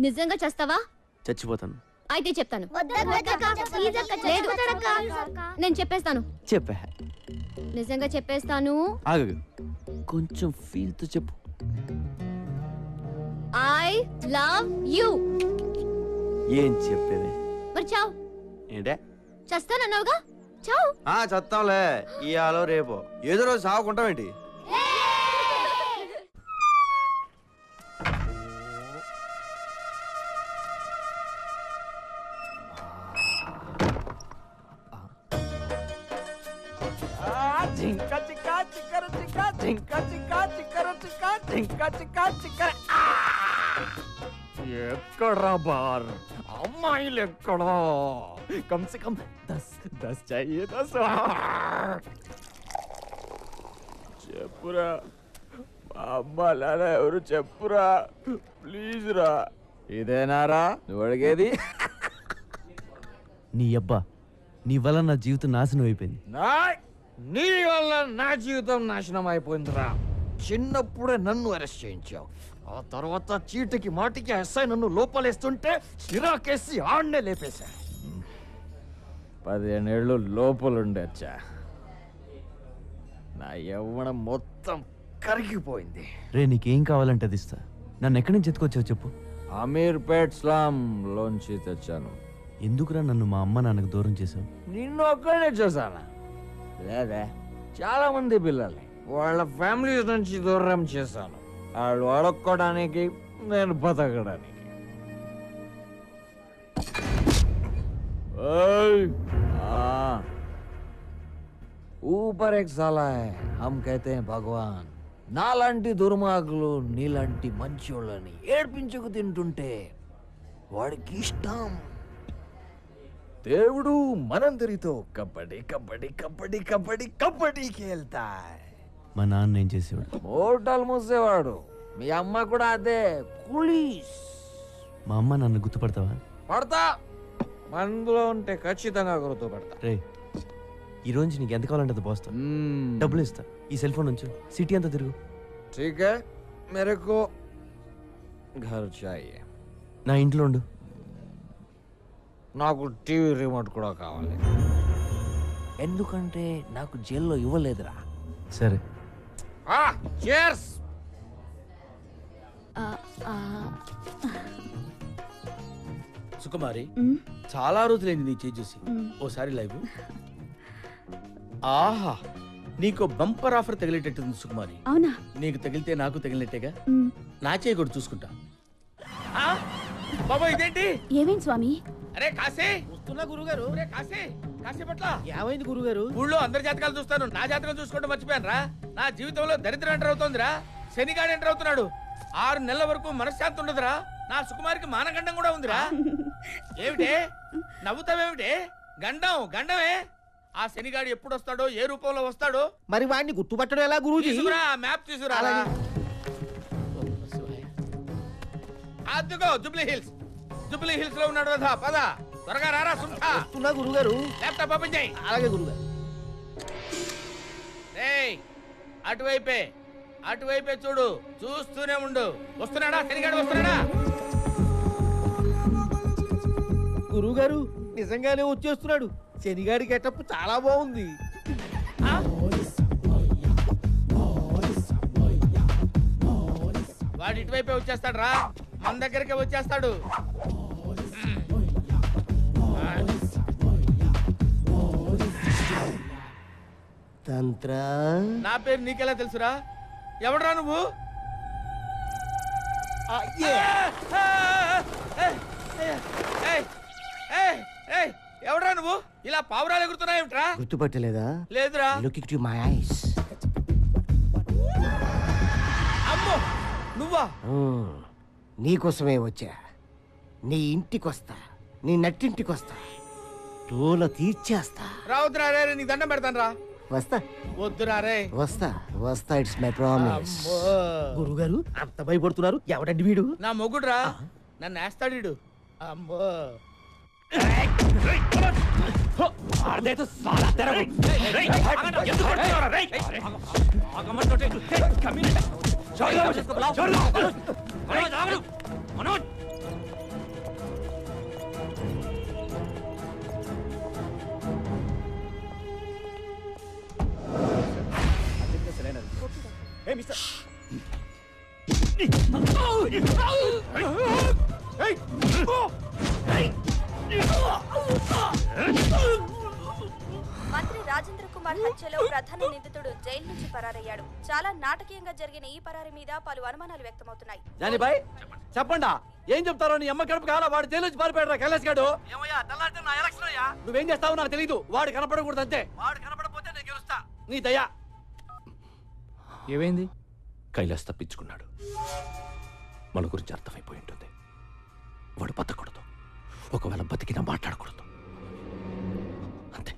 నిజంగా చేస్తావా? చచ్చిపోతాను. అయితే చెప్తాను. లేదు, నేను చెప్పేస్తాను. చెప్పా. నిజంగా చెప్పేస్తాను. ఆగు, కొంచెం ఫీల్ తో చెప్పు. I love you. ఏం చెప్పేది? మరి చావు. ఏంటే? చస్తానన్నావుగా, చావు. చస్తాంలే, ఇయాలో రేపో ఏదో రోజు సాగుకుంటామేంటి? ఎక్కడ్రా బార్? అమ్మాయిలు ఎక్కడా? కమ్ సే కమ్ 10 चाहिए 10. చెప్పురా, మా అమ్మ నాన్న ఎవరు చెప్పురా, ప్లీజ్ రా. ఇదేనారా నువ్వు అడిగేది? నీ అబ్బా, నీ వల్ల నా జీవితం నాశనం అయిపోయింది. నీ వల్ల నా జీవితం నాశనం అయిపోయిందిరా. చిన్నప్పుడే నన్ను అరెస్ట్ చేయించావు, ఆ తర్వాత చీటికి మాటికి ఎస్ఐ నన్ను లోపలేస్తుంటే చిరాకేసి ఆడనే లేపేశా. 15 ఏళ్ళు లోపలుండొచ్చా. నా యవ్వనం మొత్తం కరిగిపోయింది. రే, నీకేం కావాలంటే అది ఇస్తా. నన్ను ఎక్కడి నుంచి ఎత్తుకొచ్చావు చెప్పు. అమీర్పేట్ స్లామ్ లోంచి తెచ్చాను. ఎందుకురా నన్ను మా అమ్మ నాన్నకు దూరం చేసావు? నిన్ను ఒక్కడే చూసానా? లేదా, చాలా మంది పిల్లల్ని వాళ్ళ ఫ్యామిలీస్ నుంచి దూరం చేశాను. వాళ్ళు అడుక్కోవడానికి, నేను బతకడానికి. ऊपर एक साला है, हम कहते हैं भगवान. నాలాంటి దుర్మార్గులు నీలాంటి మంచోళ్ళని ఏడ్పించుకు తింటుంటే వాడికి ఇష్టం. దేవుడు మనందరితో కబడ్డీ కబడ్డీ కబడ్డీ కబడ్డీ కబడ్డీ खेलता है. మా నాన్న ఏం చేసేవాడు? హోటల్ మూసేవాడు. మీ అమ్మ కూడా అదే, పోలీస్. మా అమ్మ నన్ను గుర్తుపడతావా? పడతా, మనలో ఉంటే ఖచ్చితంగా గుర్తుపడతా. రే, ఈ రోజు నీకు ఎంత కావాలంటే అది పోస్తా. డబ్బులు ఇస్తా. ఈ సెల్ ఫోన్ ఉంచు, సిటీ అంతా తిరుగు. ठीक है, मेरे को घर चाहिए. నా ఇంట్లో ఉండు. నాకు టీవీ రిమోట్ కూడా కావాలి, ఎందుకంటే నాకు జైల్లో ఇవ్వలేదురా. సరే. cheers. సుకుమారి, చాలా రోజులైంది నీ చేయి చూసి. ఓసారి లైవ్. ఆహా, నీకు బంపర్ ఆఫర్ తగిలేటట్టుంది సుకుమారి. అవునా? నీకు తగిలితే నాకు తగిలినట్టేగా. నా చేయి కూడా చూసుకుంటా. బాబా, ఇదేంటి? ఏమేం స్వామి? అరే కాశీ, వస్తున్నా గురుగారు. కాశీ, కాశీ పట్ల ఏమైంది గురుగారు? ఊళ్ళో అందరి జాతకాలు చూస్తాను, నా జాతకం చూసుకోవడం మర్చిపోయాను రా. నా జీవితంలో దరిద్రం ఎంటర్ అవుతోందిరా. శనిగాడు ఎంటర్ అవుతున్నాడు. 6 నెలల వరకు మనశ్శాంతి ఉండదురా. నా సుకుమారికి మానగండం కూడా ఉందిరా. ఏమిటే నవ్వుతావేమిటే? గండం గండమే. ఆ శనిగాడు ఎప్పుడు వస్తాడో, ఏ రూపంలో వస్తాడో మరి వాడిని గుర్తుపట్టడం ఎలా గురూజీ? తీసుకురా, మ్యాప్ తీసుకురా. అదిగో జూబ్లీ హిల్స్. జూబ్లీ హిల్స్ లో ఉన్నాడు కదా. పద, త్వరగా రారా. సుంఠా, వస్తున్నా గురుగారు. ల్యాప్టాప్ ఓపెన్ చేయి. అలాగే గురుగారు. రేయ్, అటువైపే అటువైపే చూడు, చూస్తూనే ఉండు. వస్తున్నాడా శనిగాడు? వస్తున్నాడా? గురుగారు నిజంగానే వచ్చేస్తున్నాడు. శనిగాడి గెటప్ చాలా బాగుంది. వాడు ఇటువైపే వచ్చేస్తాడు రా. మన దగ్గరికి వచ్చేస్తాడు. తంత్ర. నా పేరు నీకెలా తెలుసురా? ఎవడరా నువ్వు? ఎవడరా నువ్వు? ఇలా పావురాలు ఎగురుతున్నాయేమిట్రా? గుర్తుపట్టలేదా? లేదురా. Look it my eyes. అమ్మో, నువ్వా? నీకోసమే వచ్చా. నీ ఇంటికొస్తా, నీ నట్టింటికొస్తా, తోల తీర్చేస్తా. రావద్దురా రే, నీకు దండం పెడతాను రా. వస్తా. వద్దురా రే. వస్తా వస్తా, ఇట్స్ మై ప్రామిస్. గురుగారు అంత భయపడుతున్నారు, ఎవడండి వీడు? నా మొగుడు రా, నన్ను వేస్తాడు. అమ్మో, మంత్రి రాజేంద్ర కుమార్ హత్యలో ప్రధాన నిందితుడు జైలు నుంచి పరారయ్యాడు. చాలా నాటకీయంగా జరిగిన ఈ పరారి మీద పలు అనుమానాలు వ్యక్తమవుతున్నాయి. జానీబాయ్ చెప్పండా ఏం చెప్తారో నీ అమ్మ కడుపు కావాలా వాడు జైలు నుంచి పారిపోయాడు కైలాస్ గాడు. ఏమయ్యా తెల్లారితే నా ఎలక్షన్ అయ్యా నువ్వేం చేస్తావో నాకు తెలీదు. వాడు కనపడకూడదు అంతే. వాడు కనపడకపోతే నేను గెలుస్తా. నీ దయా. ఏమైంది? కైలాస్ తప్పించుకున్నాడు. మన గురించి అర్థమైపోయి ఉంటుంది. వాడు బతకూడదు. ఒకవేళ బతికినా మాట్లాడకూడదు. అంతే.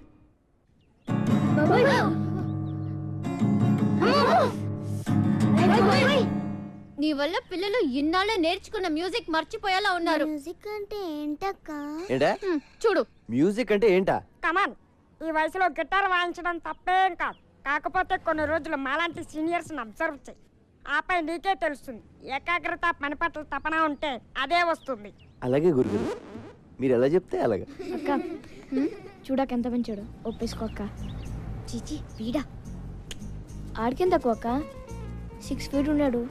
నీ వల్ల పిల్లలు ఇన్నాళ్ళు నేర్చుకున్న మ్యూజిక్ మర్చిపోయేలా ఉన్నారు. మ్యూజిక్ అంటే ఏంటక్క? ఏంటా చూడు, మ్యూజిక్ అంటే ఏంటా? కమాన్, ఈ వయసులో గిటార్ వాయించడం తప్పేం కాదు. కాకపోతే కొన్ని రోజులు మాలాంటి సీనియర్స్ అబ్జర్వ్ చేయి. ఆపై నీకే తెలుస్తుంది. ఏకాగ్రత, పని పట్ల తపన ఉంటే అదే వస్తుంది. అలాగే గురుగారు, మీరు ఎలా చెప్తే అలాగా. అక్క చూడక ఎంత పెంచాడు. ఒప్పేసుకో అక్క. చీచి వీడా. ఆడికెంత తక్కువ అక్క? 6 feet ఉన్నాడు.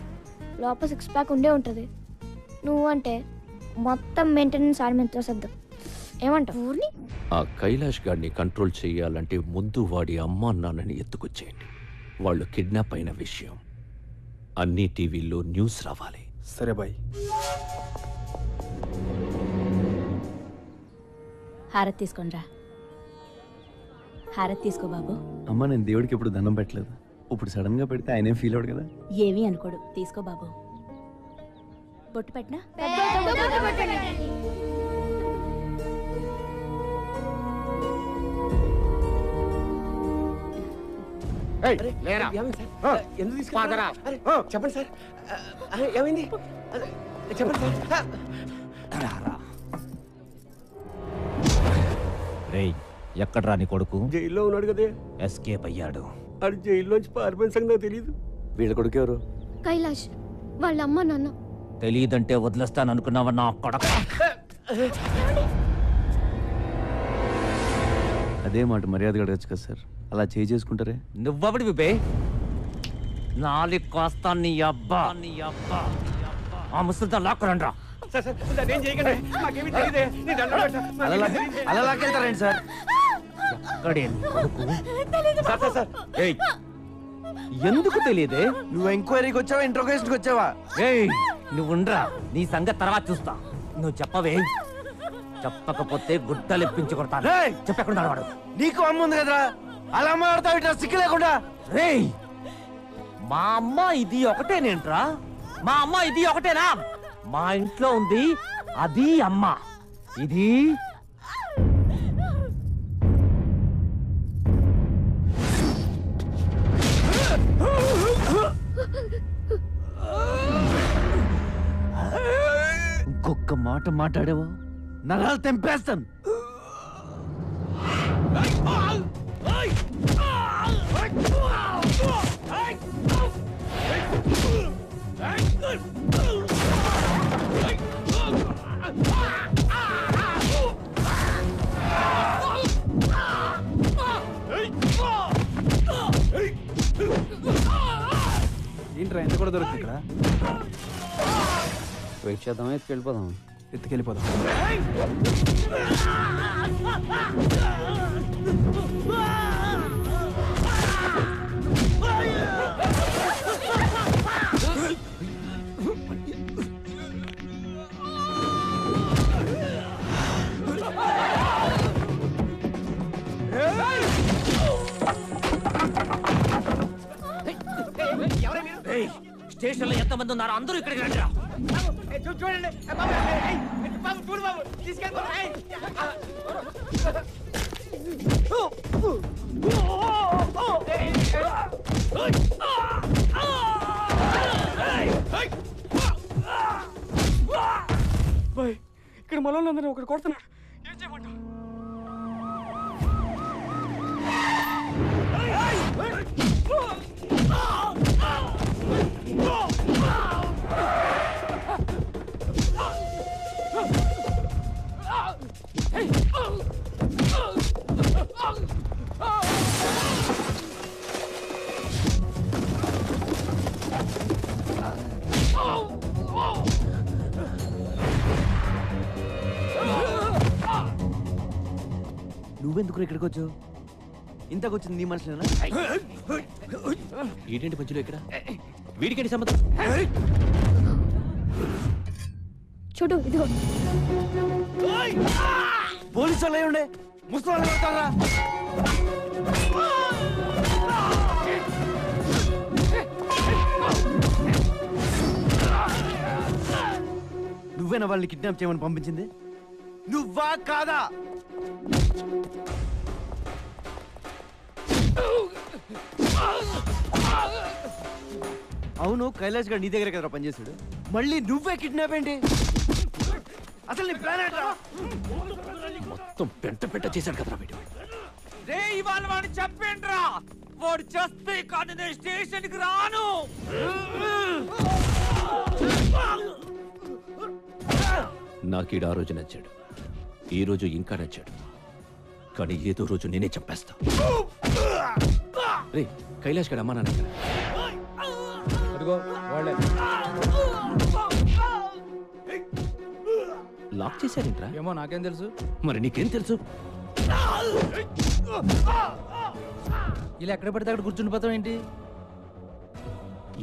లోపల 6 pack ఉండే ఉంటుంది. నువ్వు అంటే మొత్తం మెయింటెనెన్స్ ఆడి మీద తోసద్దు. ఏమంటావు? ఊర్ని ఆ కైలాష్ గాడిని కంట్రోల్ చేయాలంటే ముందు వాడి అమ్మా నాన్నని ఎత్తుకొచ్చేయండి. వాళ్ళు కిడ్నాప్ అయిన విషయం అన్ని టీవీల్లో న్యూస్ రావాలి. సరే బాయ్. హారతి తీసుకోండిరా. హారతి తీసుకో బాబు. అమ్మ నేను దేవుడికి ఎప్పుడు దండం పెట్టలేదు. ఇప్పుడు సడన్ గా పెడితే ఆయనేం ఫీల్ అవడు కదా. ఏమీ అనుకోడు. తీసుకో బాబు. బొట్టు పెట్టినా? చెప్పండి సార్ ఏమైంది చెప్పండి సార్. రేయ్, ఎక్కడ్రా నీ కొడుకు? జైల్లో ఉన్నాడు కదే. ఎస్కేప్ అయ్యాడు. అది జైల్లోంచి పారిపోయిన సంగతి నాకు తెలియదు. వీళ్ళ కొడుకు ఎవరు? కైలాష్ వాళ్ళ అమ్మ నాన్న. తెలీదంటే వదిలేస్తాననుకున్నావా నా కొడక? అదే మాట మర్యాదగా అడగచ్చు కదా సార్. అలా చేసుకుంటారే. నువ్వబడి విబే నాలి కాస్తా నీ అబ్బా ఆ ముసలితో లాక్కురండ్రా. అలా లాక్కెళ్తారండి సార్. ఎక్కడే నీ కొడుకు? ఏయ్, ఎందుకు తెలియదే? నువ్వు ఎంక్వైరీకి వచ్చావా ఇంట్రోగేషన్కి వచ్చావా? ఏయ్, నువ్వుండ్రా, నీ సంగతి తర్వాత చూస్తా. నువ్వు చెప్పవే. చెప్పకపోతే గుడ్డలెప్పించి కొడతాను. రేయ్! చెప్పకుండా వాడు. నీకు అమ్మ ఉంది కదరా, అలా మాట్లాడతావు ఇట్లా సిక్కు లేకుండా. రేయ్, మా అమ్మ ఇది ఒకటేనేంట్రా? మా అమ్మ ఇది ఒకటేనా? మా ఇంట్లో ఉంది అది అమ్మ, ఇది ఇంకొక మాట మాట్లాడేవో నరాలు తెంపేస్తాను. ఏంట్రా ఎంత కూడా దొరుకుతుంది ఇక్కడ? వెయిట్ చేద్దామా ఎత్తుకెళ్ళిపోదాం? ఎత్తుకెళ్ళిపోదాం. స్టేషన్ లో ఎంతమంది ఉన్నారు? అందరూ ఇక్కడికి రండి. చూడండి బాబు, చూడు బాబు, ఇక్కడ మనోళ్ళందరూ ఒకటి కొడుతున్నారు. ఏం చేయమంటావు? నువ్వెందుకు ఇక్కడికి వచ్చావు? ఇంతకొచ్చింది నీ మనుషులేనా? ఏంటంటే మధ్యలో ఇక్కడ వీడికేంటి సంబంధం? చూడు ఇదిగో. పోలీసు వాళ్ళు ఉండే ముసలి వెళ్తారా? నువ్వేనా వాళ్ళని కిడ్నాప్ చేయమని పంపించింది? నువ్వా కాదా? అవును, కైలాష్ గారు నీ దగ్గర కదా పనిచేశాడు, మళ్ళీ నువ్వే కిడ్నాప్ ఏంటి? అసలు నీ ప్లాన్ ఏంట్రా? మొత్తం పెంట చేశాడు కదరా వీడు. రే ఇవాళ వాడిని చెప్పేంట్రా, వాడు చేస్తే కానీ నేను స్టేషన్కి రాను. నాకీడు ఆ రోజు నచ్చాడు, ఈ రోజు ఇంకా నచ్చాడు, కానీ ఏదో రోజు నేనే చంపేస్తా. రే కైలాష్ గడ అమ్మా నాన్న ఎక్కడ? లాక్ చేశారేంట్రా? ఏమో నాకేం తెలుసు. మరి నీకేం తెలుసు? ఇలా ఎక్కడ పడితే అక్కడ కూర్చుండిపోతాం ఏంటి?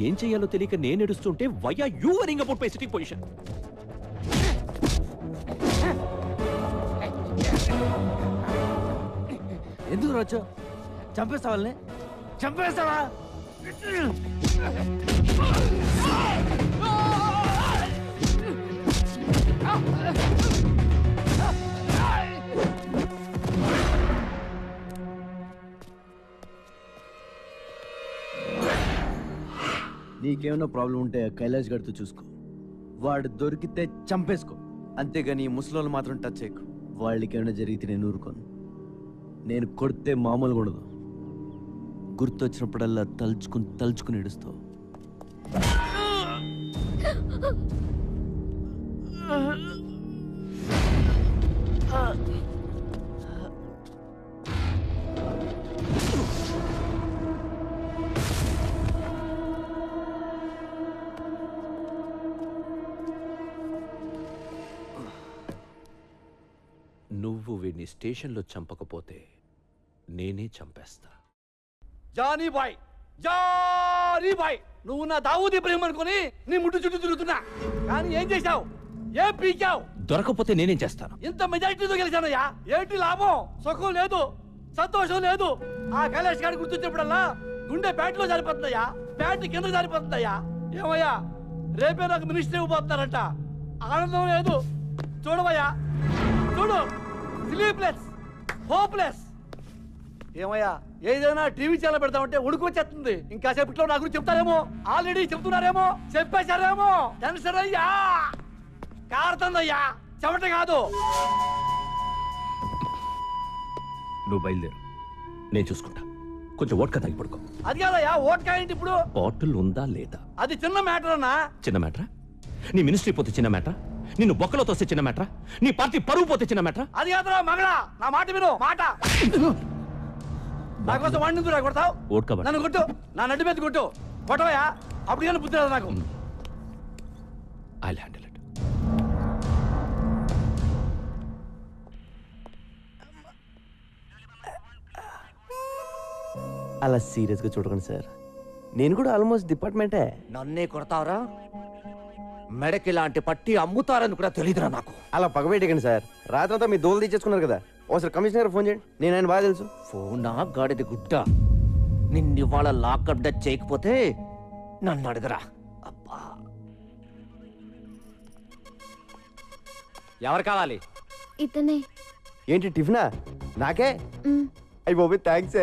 ఏం చెయ్యాలో తెలియక నేను ఏడుస్తుంటే why are you worrying about my sitting position? ఎందుకు రాచో? చంపేస్తా వాళ్ళని? చంపేస్తావా? నీకేమైనా ప్రాబ్లం ఉంటే కైలాష్ గడితో చూసుకో, వాడు దొరికితే చంపేసుకో, అంతేగాని ఈ ముసలోళ్ళు మాత్రం టచ్ చేయకు. వాళ్ళకి ఏమైనా జరిగితే నేను ఊరుకోను. నేను కొడితే మామూలుగా ఉండదు, గుర్తొచ్చినప్పుడల్లా తలుచుకుని ఏడుస్తావు. నువ్వు వీడిని స్టేషన్లో చంపకపోతే నేనే చంపేస్తా. జానీ బాయ్, నువ్వు నా దావూద్ ఇబ్రహీం అనుకుని నీ ముట్టు చుట్టూ తిరుగుతున్నా, కానీ ఏం చేశావు? ఏం పీకావు? దొరకపోతే నేనేం చేస్తాను? ఇంత మెజారిటీతో గెలిచానయ్యా, ఏంటి లాభం? సుఖం లేదు, సంతోషం లేదు. ఆ కైలాష్ గారి గుర్తొచ్చినప్పుడల్లా గుండె బ్యాట్లో జారిపోతుందయ్యా, బ్యాట్ కింద జారిపోతుందయ్యా. ఏమయ్యా, రేపే నాకు మినిస్టర్ ఇవ్వబోతున్నారంట, ఆనందం లేదు. చూడవయ్యా, చూడు, స్లీప్లెస్, హోప్లెస్. ఏమయ్యా, ఏదైనా టీవీ ఛానల్ పెడతామంటే ఉడుకు వచ్చేస్తుంది. ఇంకా సేపట్లో నా గురించి చెప్తారేమో, ఆల్రెడీ చెప్తున్నారేమో, చెప్పేశారేమో. టెన్షన్ అయ్యా, కారుతుందయ్యా, చెమట కాదు. నువ్వు బయలుదేరు, నేను చూసుకుంటా. కొంచెం ఓట్కా తాగి పడుకో. అది కాదయ్యా, ఓట్కా ఏంటి ఇప్పుడు? బాటిల్ ఉందా లేదా? అది చిన్న మ్యాటర్ అన్నా. చిన్న మ్యాటరా? నీ మినిస్ట్రీ పోతే చిన్న మ్యాటరా? నిన్ను బొక్కలో తోస్తే చిన్న మ్యాటరా? నీ పార్టీ పరువు పోతే చిన్న మ్యాటరా? అది కాదురా మగడా, నా మాట విను, మాట. నా కోసం వాడిని కొడతావు? ఓట్కా నన్ను కొట్టు, నా నడ్డి మీద కొట్టు, కొట్టవయ్యా, అప్పుడు కానీ బుద్ధి రాదు నాకు. I'll handle it. అలా సీరియస్గా చూడకండి సార్, నేను కూడా ఆల్మోస్ట్ డిపార్ట్మెంటే. నన్నే కొడతావరా? మెడకి ఇలాంటి పట్టి అమ్ముతారని కూడా తెలియదురా నాకు. అలా పగబెట్టకండి సార్, రాత్రంతా మీ దోలు తీసేసుకున్నారు కదా. ఒకసారి కమిషనర్ ఫోన్ చేయండి, నేను ఆయన బాగా తెలుసు. ఫోనా గాడిది గుడ్డ, నిన్నివాళ లాకప్ డచ్ చేయకపోతే నన్ను అడగరా. అబ్బా, ఎవరు కావాలి? ఇతనే. ఏంటి టిఫినా? నాకే? అయ్యి బాబు థ్యాంక్స్.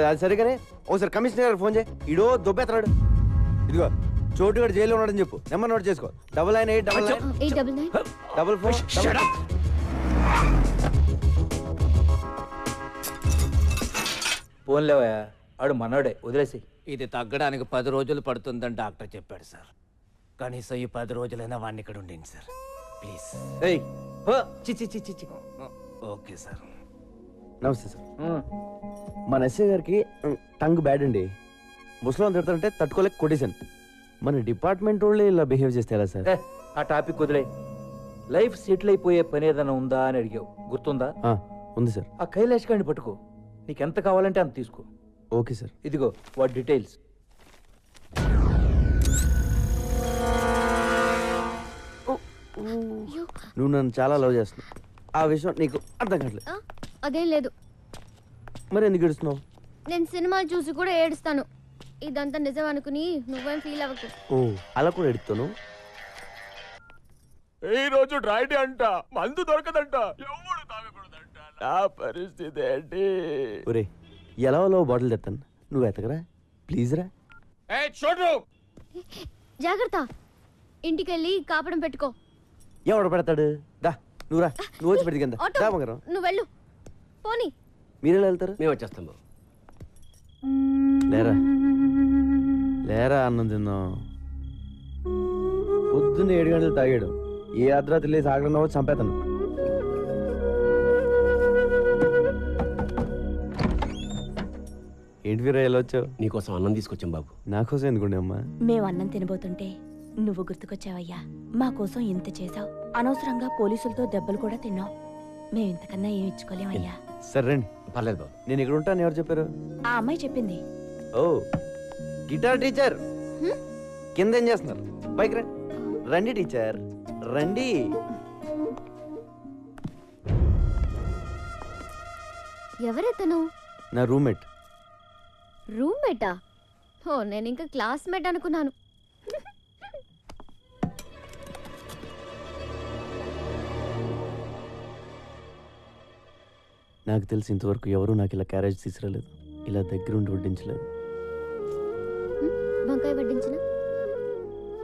అది సరిగానే ఒకసారి కమిషనర్ గారు ఫోన్ చేయి, ఇడో దొబ్బెత్తనాడు. ఇదిగో చోటుగాడు జైల్లో ఉన్నాడని చెప్పు, నెంబర్ నోట్ చేసుకో. 99889944. ఫోన్లేవయ్యా, ఆడు మనోడే, వదిలేసి. ఇది తగ్గడానికి 10 రోజులు పడుతుందని డాక్టర్ చెప్పాడు సార్. కనీసం ఈ 10 రోజులైనా వాడిని ఇక్కడ ఉండండి సార్, ప్లీజ్. ఏయ్ ఓకే సార్. నమస్తే సార్. మన ఎస్ఐ గారికి టంగ్ బ్యాడ్ అండి, ముసలో తిడతారంటే తట్టుకోలేక కొట్టేశాను. మన డిపార్ట్మెంట్ వాళ్ళే ఇలా బిహేవ్ చేస్తే ఎలా సార్? ఆ టాపిక్ వదిలే. లైఫ్ సెటిల్ అయిపోయే పని ఏదైనా ఉందా అని అడిగావు, గుర్తుందా? ఉంది సార్. ఆ కైలాష్ గారిని పట్టుకో, నీకెంత కావాలంటే అంత తీసుకో. Okay sir. ఇదిగో వాటి డీటెయిల్స్. నువ్వు నన్ను చాలా లవ్ చేస్తున్నావు, ఆ విషయం నీకు అర్థం కావట్లేదు. అదేం లేదు, మరి ఎందుకు ఏడుస్తున్నావు? నేను సినిమాలు చూసి కూడా ఏడుస్తాను. ఇదంతా నిజం అనుకుని నువ్వేం ఫీల్ అవ్వకు. ఓ అలా కూడా ఎడుతాను. ఈ రోజు డ్రైడే అంట, మందు దొరకదంట, ఎవడు తాగకూడదంట. నా పరిస్థితి ఏంటి? ఒరే ఎలా బాటిల్ తెస్తాను, నువ్వు ఎతకరా ప్లీజ్ రా. చూడు జాగ్రత్త, ఇంటికెళ్ళి కాపడం పెట్టుకో. ఎవడు పెడతాడు? దా నువ్వు రా, నువ్వు వచ్చి పెడితే కింద. ఆటో, దా బంగారం. నువ్వు వెళ్ళు. పోనీ. మీరెలా వెళ్తారు? మేము వచ్చేస్తాం బాబు. లేరా లేరా, అన్నం తిందాం. పొద్దున్న 7 గంటలు తాగాడు, ఏ అర్ధరాత్రి లేసి ఆగడన్నావో చంపేతాను. ఏంటి వీరా ఎలా వచ్చావు? నీకోసం అన్నం తీసుకొచ్చాం బాబు. నా కోసం ఎందుకుండే అమ్మా? మేము అన్నం తినబోతుంటే నువ్వు గుర్తుకొచ్చావయ్యా. మా కోసం ఇంత చేసావు, అనవసరంగా పోలీసులతో దెబ్బలు కూడా తిన్నావు. మేము ఇంతకన్నా ఏమి ఇచ్చుకోలేమయ్యా. సరే రండి. పర్లేదు బాబు. నేను ఇక్కడ ఉంటాను, ఎవరు చెప్పారు? ఆ అమ్మాయి చెప్పింది. ఓ గిటార్ టీచర్ కింద ఏం చేస్తున్నారు? పైకి రండి. రండి టీచర్ రండి. ఎవరెతను? నా రూమ్మేట్. రూమ్మేటా? ఓ నేను ఇంకా క్లాస్మేట్ అనుకున్నాను. నాకు తెలిసి ఇంతవరకు ఎవరూ నాకు ఇలా క్యారేజ్ తీసుకురాలేదు, ఇలా దగ్గరుండి వడ్డించలేదు. వంకాయ వడ్డించిన?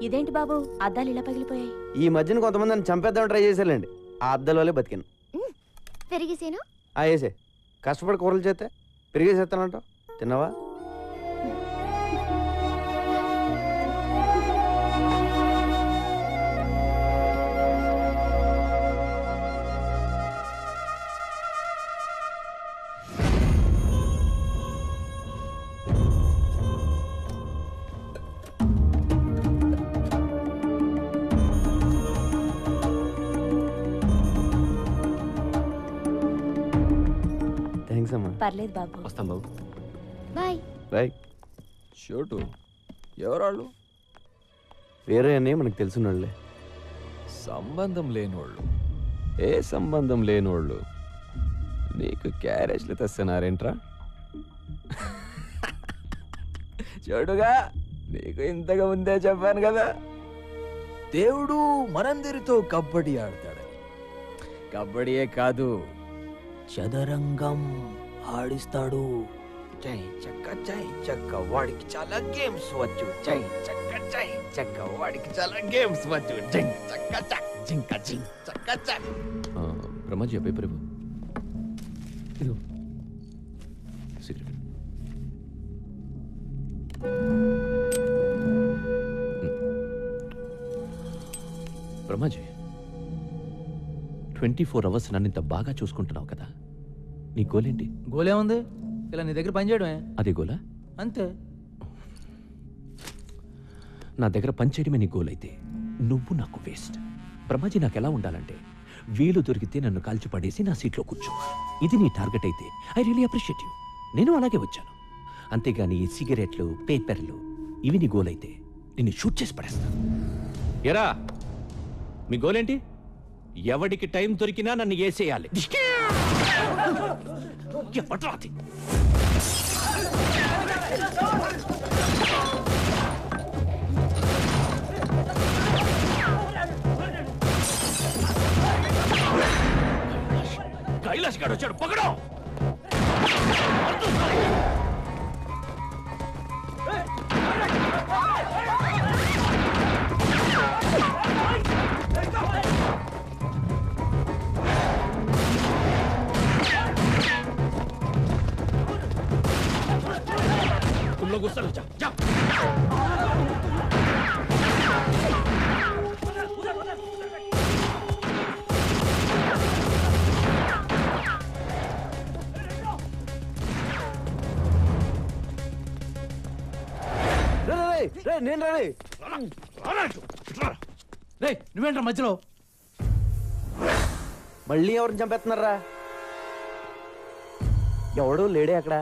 ఇదేంటి బాబు, అద్దాలు ఇలా పగిలిపోయాయి? ఈ మధ్యన కొంతమంది నన్ను చంపేద్దామని ట్రై చేశారండి, ఆ అద్దల వల్లే బతికాను. పెరిగేసేనా? వేసే కష్టపడి కూరలు చేస్తే పెరిగేసేస్తానంట. తిన్నావా? థ్యాంక్స్ అమ్మా. పర్లేదు బాబు. వస్తాం బాబు. బాయ్. బాయ్. చోటు ఎవరాళ్ళు? వేరే అని మనకు తెలుసున్నాళ్ళే. సంబంధం లేనోళ్ళు. ఏ సంబంధం లేనోళ్ళు నీకు క్యారేజ్లు తెస్తున్నారేంట్రా? చూడుగా, నీకు ఇంతగా ముందే చెప్పాను కదా, దేవుడు మనందరితో కబడ్డీ ఆడతాడని. కబడ్డీయే కాదు, చదరంగం ఆడిస్తాడు. చై చక్క వాడికి చాలా గేమ్స్ వచ్చు. చై చక్క వాడికి చాలా గేమ్స్ వచ్చు. బ్రహ్మాజీ ఆ పేపర్ ఇదిగో సిగరెట్. బ్రహ్మాజీ 24 అవర్స్ నన్ను ఇంత బాగా చూసుకుంటున్నావు కదా, నీ గోలేంటి? గోలే ఉంది, ఇలా నీ దగ్గర పని చేయడమే. అదే గోలా? అంతే. నా దగ్గర పనిచేయడమే నీ గోల్ అయితే నువ్వు నాకు వేస్ట్. బ్రహ్మాజీ నాకు ఎలా ఉండాలంటే, వీలు దొరికితే నన్ను కాల్చి పడేసి నా సీట్లో కూర్చో. ఇది నీ టార్గెట్ అయితే ఐ రియలీ అప్రిషియేట్ యూ. నేను అలాగే వచ్చాను. అంతేగాని ఈ సిగరెట్లు, పేపర్లు ఇవి నీ గోల్ అయితే నిన్ను షూట్ చేసి పడేస్తాను. ఎరా, మీ గోలేంటి? ఎవడికి టైం దొరికినా నన్ను ఏసేయాలి. కైలాష్ గారు వచ్చాడు, పకడో. तुम लोग उस तरफ जाओ, जाओ। నేను రే, నువ్వేంట్రా మధ్యలో? మళ్ళీ ఎవరిని చంపేస్తున్నారా? ఎవడో లేడే అక్కడ.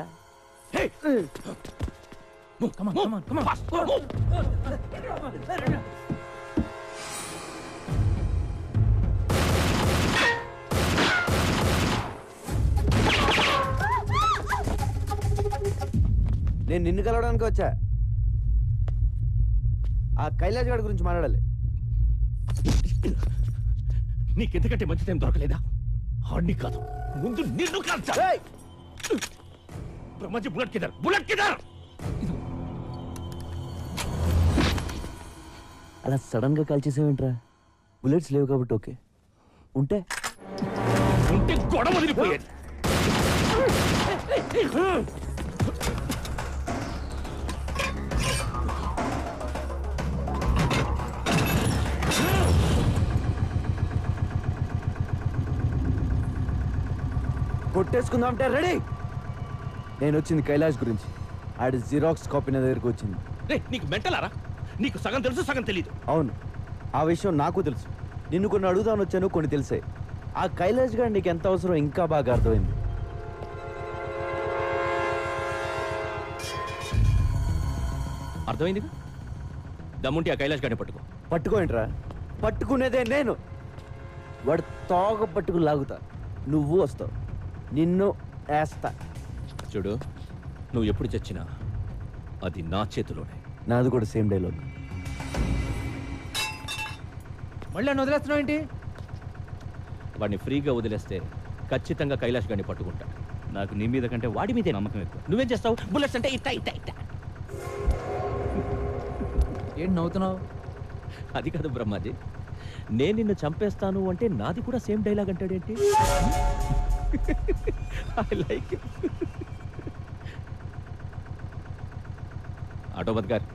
నేను నిన్ను కలవడానికి వచ్చా. ఆ కైలాష్ గారి గురించి మాట్లాడాలి. నీకెందుకంటే మంచి టైం దొరకలేదా? ఆడిని కాదు, ముందు నిన్ను కాల్చా. బ్రహ్మాజీ బుల్లెట్ కిదర్, బుల్లెట్ కిదర్. అలా సడన్ గా కాల్ చేసావేంట్రా? బుల్లెట్స్ లేవు కాబట్టి ఓకే, ఉంటే గొడవ వదిలిపోయేది. కొట్టేసుకుందాం అంటే రెడీ. నేను వచ్చింది కైలాష్ గురించి. ఆడి జిరాక్స్ కాపీ నా దగ్గరకు వచ్చింది. నీకు మెంటలారా? నీకు సగం తెలుసు, సగం తెలీదు. అవును, ఆ విషయం నాకు తెలుసు. నిన్ను కొన్ని అడుగుదాని వచ్చాను, కొన్ని తెలిసాయి. ఆ కైలాష్ గారు నీకు ఎంత అవసరం ఇంకా బాగా అర్థమైంది. అర్థమైంది. దమ్ముంటే ఆ కైలాష్ గారిని పట్టుకో. పట్టుకోండిరా, పట్టుకునేదే నేను. వాడు తోగ పట్టుకు లాగుతా, నువ్వు వస్తావు, నిన్ను వేస్తా. చూడు, నువ్వు ఎప్పుడు చచ్చినా అది నా చేతిలోనే. నాది కూడా సేమ్ డైలాగ్. మళ్ళీ నన్ను వదిలేస్తున్నావు ఏంటి? వాడిని ఫ్రీగా వదిలేస్తే ఖచ్చితంగా కైలాష్ గారిని పట్టుకుంటా. నాకు నీ మీద కంటే వాడి మీదే నమ్మకం ఎక్కువ. నువ్వేం చేస్తావు? బుల్లెట్స్ అంటే ఇట్టా ఇట్టా ఇట్టా. ఏంటి నవ్వుతున్నావు? అది కాదు బ్రహ్మాజీ, నేను నిన్ను చంపేస్తాను అంటే నాది కూడా సేమ్ డైలాగ్ అంటాడేంటి? I like it. ఆటోబద్ గారు,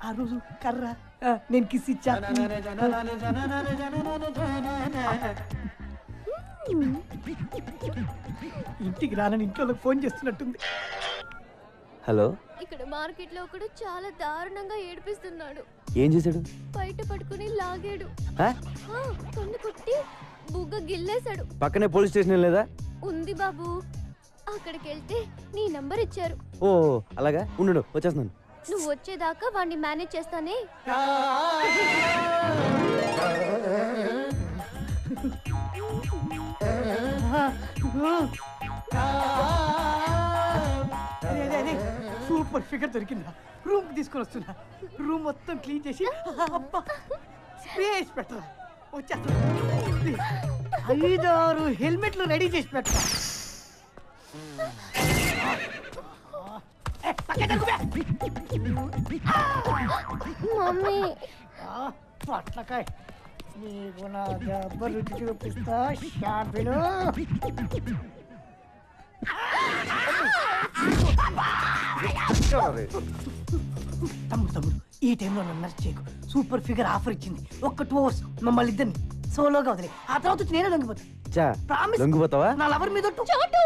ఆ రోజు కర్ర నేను కిస్ ఇచ్చా. ఇంటికి రానని ఇంట్లో ఫోన్ చేస్తున్నట్టుంది. హలో, ఇక్కడ మార్కెట్ లో ఒకడు చాలా దారుణంగా ఏడిపిస్తున్నాడు. ఏం చేశాడు? బయట పట్టుకుని లాగాడు. ఆ? కన్ను కొట్టి బుగ్గ గిల్లేశాడు. పక్కనే పోలీస్ స్టేషన్ లేదా? ఉంది బాబు, అక్కడికి వెళ్తే నీ నంబర్ ఇచ్చారు. ఓ అలాగా, ఉండు వచ్చేస్తున్నాను. నువ్వు వచ్చేదాకా వాడిని మేనేజ్ చేస్తానే. సూపర్ ఫిగర్ దొరికిందా? రూమ్ తీసుకొని వస్తున్నా. రూమ్ మొత్తం క్లీన్ చేసి స్పేస్ పెట్టరా. వచ్చేస్తా. 5-6 హెల్మెట్లు రెడీ చేసి పెట్టరా. మమ్మీ పట్లకాయ నీకు నా దెబ్బ రుచి చూపిస్తా. షాంపిలు తమ్ముడు ఈ టైంలో నన్ను నర్స్ చేయకు. సూపర్ ఫిగర్ ఆఫర్ ఇచ్చింది. ఒక్క 2 hours మమ్మల్ని ఇద్దరిని సోలోగా వదిలే. ఆ తర్వాత వచ్చి నేనే లొంగిపోతా. లొంగిపోతావా? నా లవర్ మీద छोटू,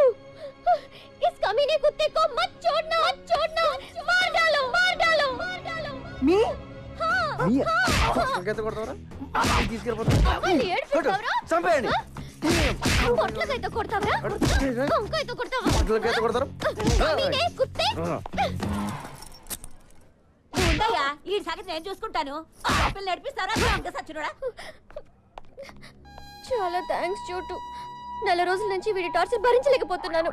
इस कमीने कुत्ते को मत छोड़ना, मत छोड़ना, मार डालो, मार डालो, मार डालो. మీ చంపేయండి. పొట్లకైతే కొడతావరా? కొంకైతే కొడతావా? కమీనే కుత్తే. ఉండయ్యా, ఈ సంగతి నేను చూసుకుంటాను. పిల్లలు నడిపిస్తారా? సచ్చినోడా. చాలా థ్యాంక్స్ చోటు. 4 రోజుల నుంచి వీడి టార్చర్ భరించలేకపోతున్నాను.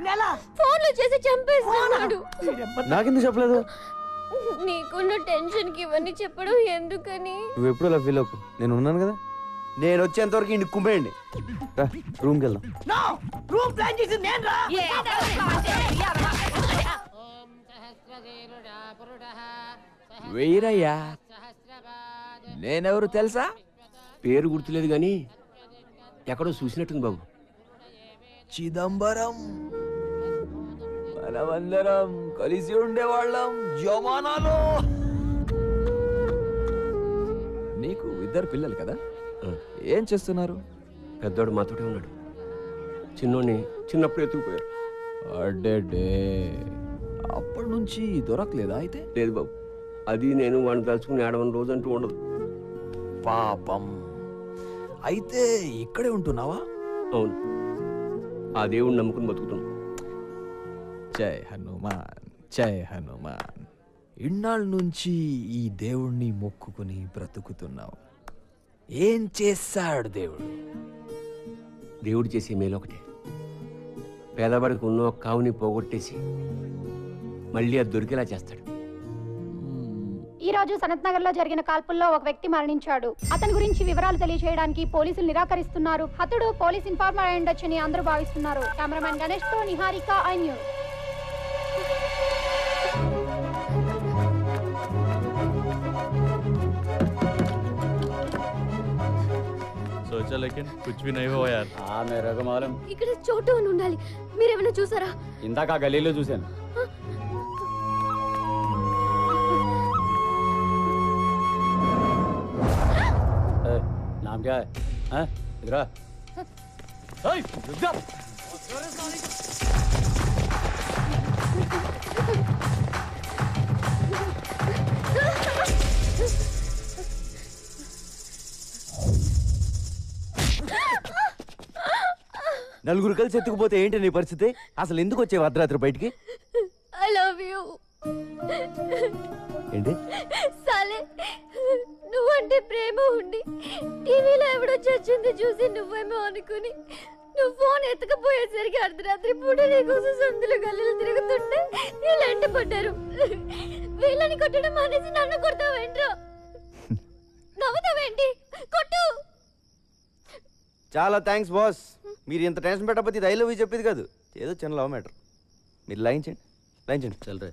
ఫోన్లు చేసి చంపేస్తున్నాడు. నాకెందుకు చెప్పలేదు? నీకున్న టెన్షన్ కి ఇవన్నీ చెప్పడం ఎందుకని? నువ్వు ఎప్పుడు అలా ఫీల్ అవ్వకు, నేను ఉన్నాను కదా. నేను వచ్చేంత వరకు ఇంటికి కుమ్మేయండి. రూమ్కి వెళ్దాం. రూమ్ ప్లాన్ చేసి నేను రా. వెయ్యరయ్యా. నేనెవరు తెలుసా? పేరు గుర్తులేదు గాని ఎక్కడో చూసినట్టుంది బాబు. చిదంబరం. మనమందరం కలిసి ఉండేవాళ్ళం జమానాలో. నీకు 2 పిల్లలు కదా? ఏం చేస్తున్నారు? పెద్దోడు మాతోటే ఉన్నాడు. చిన్నోడిని చిన్నప్పుడు ఎత్తుకుపోయారు. అడ్డే, అప్పటి నుంచి దొరకలేదా అయితే? లేదు బాబు, అది నేను వాడిని తలుచుకుని 7 రోజు అంటూ ఉండదు. పాపం. అయితే ఇక్కడే ఉంటున్నావా? అవును, ఆ దేవుడిని నమ్ముకుని బతుకుతున్నాం. జై హనుమాన్, జై హనుమాన్. ఇన్నాళ్ళ నుంచి ఈ దేవుణ్ణి మొక్కుకుని బ్రతుకుతున్నావు. ఏం చేశాడు దేవుడు? దేవుడు చేసే మేలు ఒకటే, పేదవాడికి ఉన్న ఒక కావుని పోగొట్టేసి మళ్ళీ అది దొరికేలా చేస్తాడు. ఈ రోజు సనత్ నగర్ లో జరిగిన కాల్పుల్లో ఒక వ్యక్తి మరణించాడు. అతని గురించి వివరాలు తెలియజేయడానికి పోలీసులు నిరాకరిస్తున్నారు. హతుడు పోలీస్ ఇన్ఫార్మర్ అయి ఉండొచ్చని అందరూ భావిస్తున్నారు. కెమెరామెన్ గణేష్ తో నిహారిక, ఐ న్యూస్. सोचा लेकिन कुछ भी नहीं हुआ यार. हाँ मेरे को मालूम. ఇక్కడ చోటు అని ఉండాలి. మీరేమైనా చూసారా? ఇందాక ఆ గలీలో చూశాను. नाम क्या है? हाँ? इधर आ. रुक जा. నలుగురు కలిసి ఎత్తుకుపోతే ఏంటి నీ పరిస్థితి? అసలు ఎందుకు వచ్చే అర్ధరాత్రి బయటికి? I love you. ఏంటి? సాలే, నువ్వంటే ప్రేమ ఉండి టీవీలో ఎవడో చచ్చింది చూసి నువ్వేమో అనుకుని నువ్వు ఫోన్ ఎత్తుకపోయేసరికి అర్ధరాత్రి పూట నీకోసం సందులు గల్లీలు తిరుగుతుంటే వీళ్ళంట పడ్డారు. వీళ్ళని కొట్టడం మానేసి నన్ను కొడతావేంట్రా? నవ్వుతావేంటి? కొట్టు. చాలా థ్యాంక్స్ బాస్. మీరు ఇంత టెన్షన్ పెట్టకపోతే ఇది ఐ లవ్ యూ చెప్పేది కాదు. ఏదో చిన్న లవ్ మ్యాటర్. మీరు లైన్ చేయండి చల్లరే.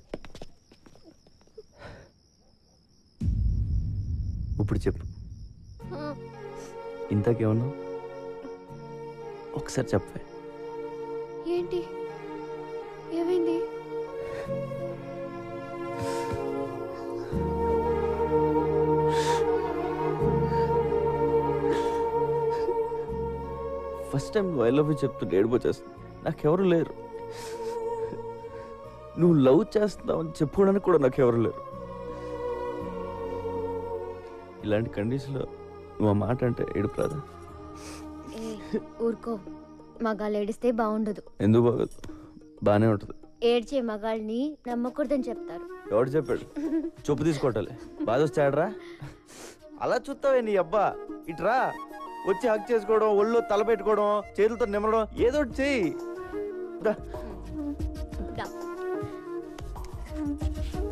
ఇప్పుడు చెప్పు, ఇంతకేమన్నా ఒకసారి చెప్పే. ఏంటి ఏమైంది? First time I love you చెప్తుంటే ఏడిపోచేస్తుంది. నాకెవరు లేరు. నువ్వు లవ్ చేస్తున్నావని చెప్పుకోవడానికి కూడా నాకెవరు లేరు. ఇలాంటి కండిషన్లో నువ్వు ఆ మాట అంటే ఏడుపు రాదా? ఊరుకో, మగాళ్ళు ఏడిస్తే బాగుండదు. ఎందుకు బాగోదు? బాగానే ఉంటుంది. ఏడ్చే మగాళ్ళని నమ్మకూడదని చెప్తారు. ఎవడు చెప్పాడు? చొప్పు తీసుకోవటాలి. బాధ వచ్చాడరా? అలా చూస్తావే నీ అబ్బా. ఇట్రా, వచ్చి హక్ చేసుకోవడం, ఒళ్ళో తల పెట్టుకోవడం, చేతులతో నిమ్మడం, ఏదో ఒకటి చెయ్యి. దా.